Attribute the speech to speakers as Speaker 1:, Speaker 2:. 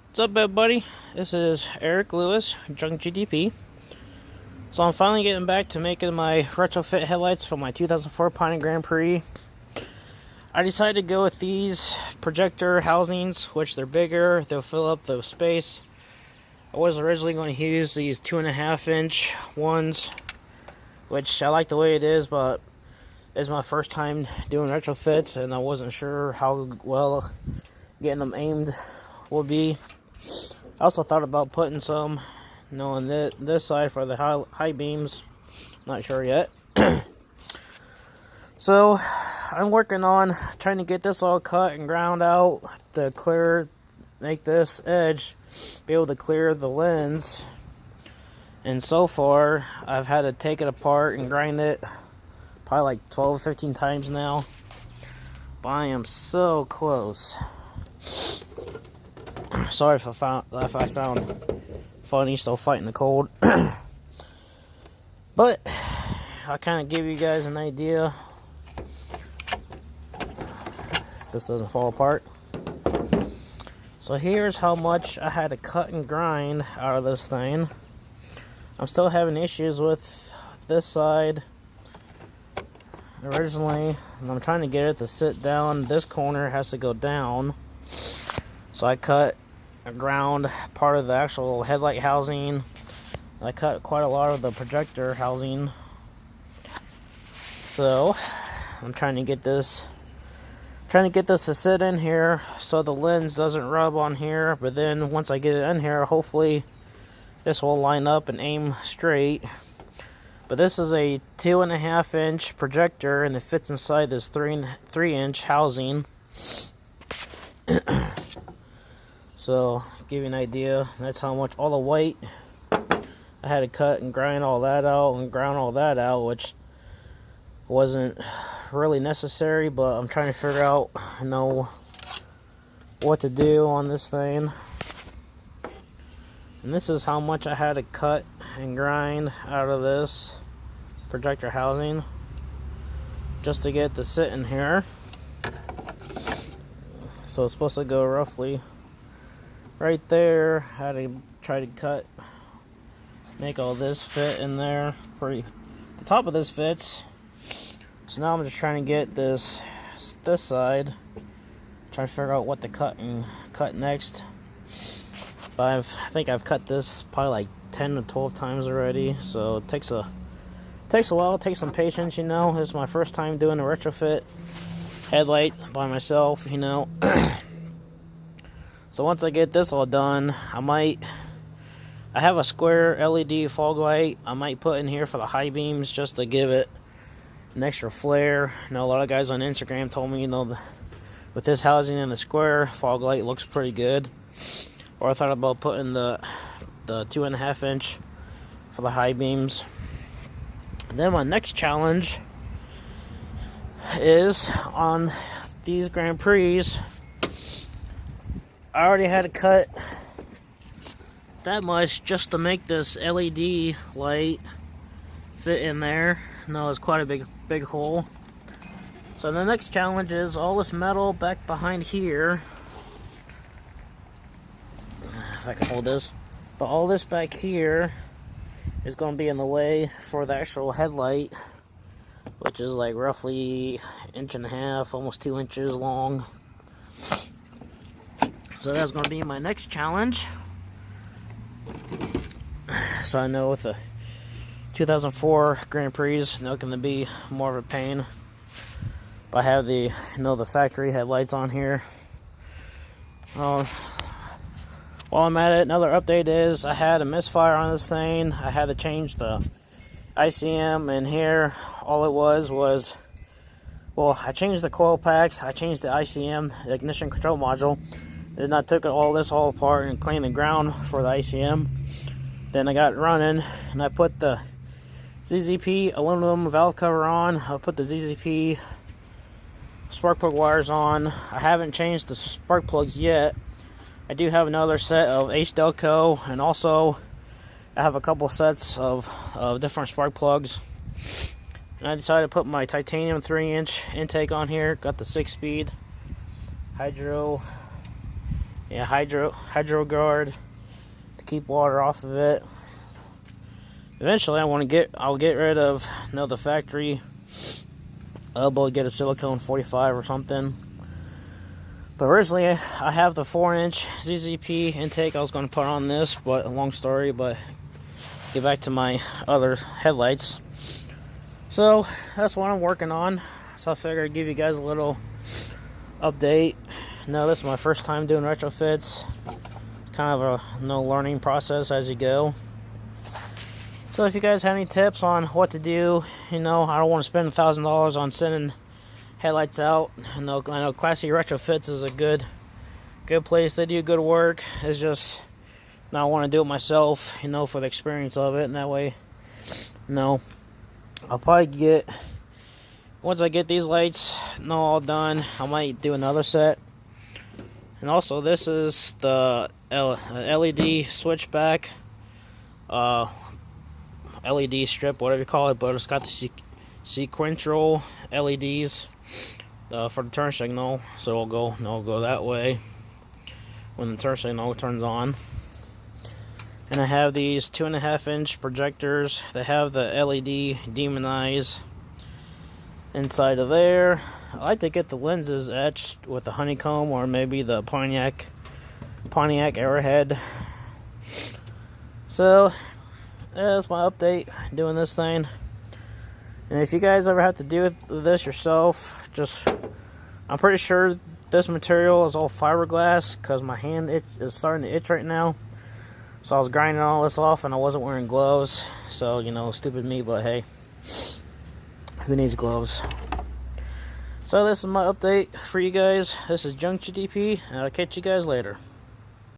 Speaker 1: What's up, everybody? This is Eric Lewis, Junk GDP. So I'm finally getting back to making my retrofit headlights for my 2004 Pontiac Grand Prix. I decided to go with these projector housings, which they're bigger, they'll fill up the space. I was originally going to use these 2.5-inch ones, which I like the way it is, but it's my first time doing retrofits, and I wasn't sure how well getting them aimed would be. I also thought about putting some, on this side for the high beams. Not sure yet. So I'm working on trying to get this all cut and ground out to make this edge be able to clear the lens. And so far, I've had to take it apart and grind it probably like 12-15 times now. But I am so close. Sorry if I sound funny, still fighting the cold. But I'll kind of give you guys an idea if this doesn't fall apart. So here's how much I had to cut and grind out of this thing. I'm still having issues with this side. Originally, I'm trying to get it to sit down. This corner has to go down. So I cut and ground part of the actual headlight housing. I cut quite a lot of the projector housing. So I'm trying to get this to sit in here so the lens doesn't rub on here. But then once I get it in here, hopefully this will line up and aim straight. But this is a 2.5-inch projector, and it fits inside this 3-inch housing. So, give you an idea, that's how much all the white I had to cut and grind all that out and ground all that out, which wasn't really necessary, but I'm trying to figure out, what to do on this thing. And this is how much I had to cut and grind out of this projector housing just to get it to sit in here. So it's supposed to go roughly right there. I had to try to make all this fit in there. The top of this fits. So now I'm just trying to get this side, trying to figure out what to cut next. But I think I've cut this probably like 10 to 12 times already, so it takes a while. It takes some patience, This is my first time doing a retrofit headlight by myself, So once I get this all done, I have a square LED fog light I might put in here for the high beams just to give it an extra flare. A lot of guys on Instagram told me, with this housing and the square fog light looks pretty good. Or I thought about putting the 2.5-inch for the high beams. And then my next challenge is on these Grand Prix. I already had to cut that much just to make this LED light fit in there. It's quite a big hole. So the next challenge is all this metal back behind here. If I can hold this. But all this back here is going to be in the way for the actual headlight, which is like roughly 1.5 inches, almost 2 inches long. So that's going to be my next challenge. So I know with the 2004 Grand Prix, it's not going to be more of a pain. But I have the factory headlights on here. While I'm at it, another update is I had a misfire on this thing. I had to change the ICM in here. All it was, I changed the coil packs, I changed the ICM, the ignition control module. Then I took all this all apart and cleaned the ground for the ICM. Then I got it running, and I put the ZZP aluminum valve cover on. I put the ZZP spark plug wires on. I haven't changed the spark plugs yet. I do have another set of H-Delco, and also I have a couple sets of different spark plugs. And I decided to put my titanium 3-inch intake on here. Got the 6-speed hydro Yeah, hydro guard to keep water off of it. Eventually, I'll get rid of the factory elbow, get a silicone 45 or something. But originally, I have the 4-inch ZZP intake I was going to put on this, but a long story. But get back to my other headlights. So that's what I'm working on. So I figured I'd give you guys a little update. No, this is my first time doing retrofits. It's kind of a learning process as you go. So if you guys have any tips on what to do, I don't want to spend $1,000 on sending headlights out. I know Classy Retrofits is a good place. They do good work. It's just now I want to do it myself, for the experience of it, and that way, I'll probably get, once I get these lights all done, I might do another set. And also, this is the LED switchback, LED strip, whatever you call it, but it's got the sequential LEDs for the turn signal, so it'll go that way when the turn signal turns on. And I have these 2.5-inch projectors. They have the LED demon eyes inside of there. I like to get the lenses etched with the honeycomb or maybe the Pontiac Arrowhead. So that's my update doing this thing. And if you guys ever have to do this yourself, I'm pretty sure this material is all fiberglass because my hand is starting to itch right now. So I was grinding all this off and I wasn't wearing gloves. So, stupid me, but hey, who needs gloves? So this is my update for you guys. This is Junk GDP, and I'll catch you guys later.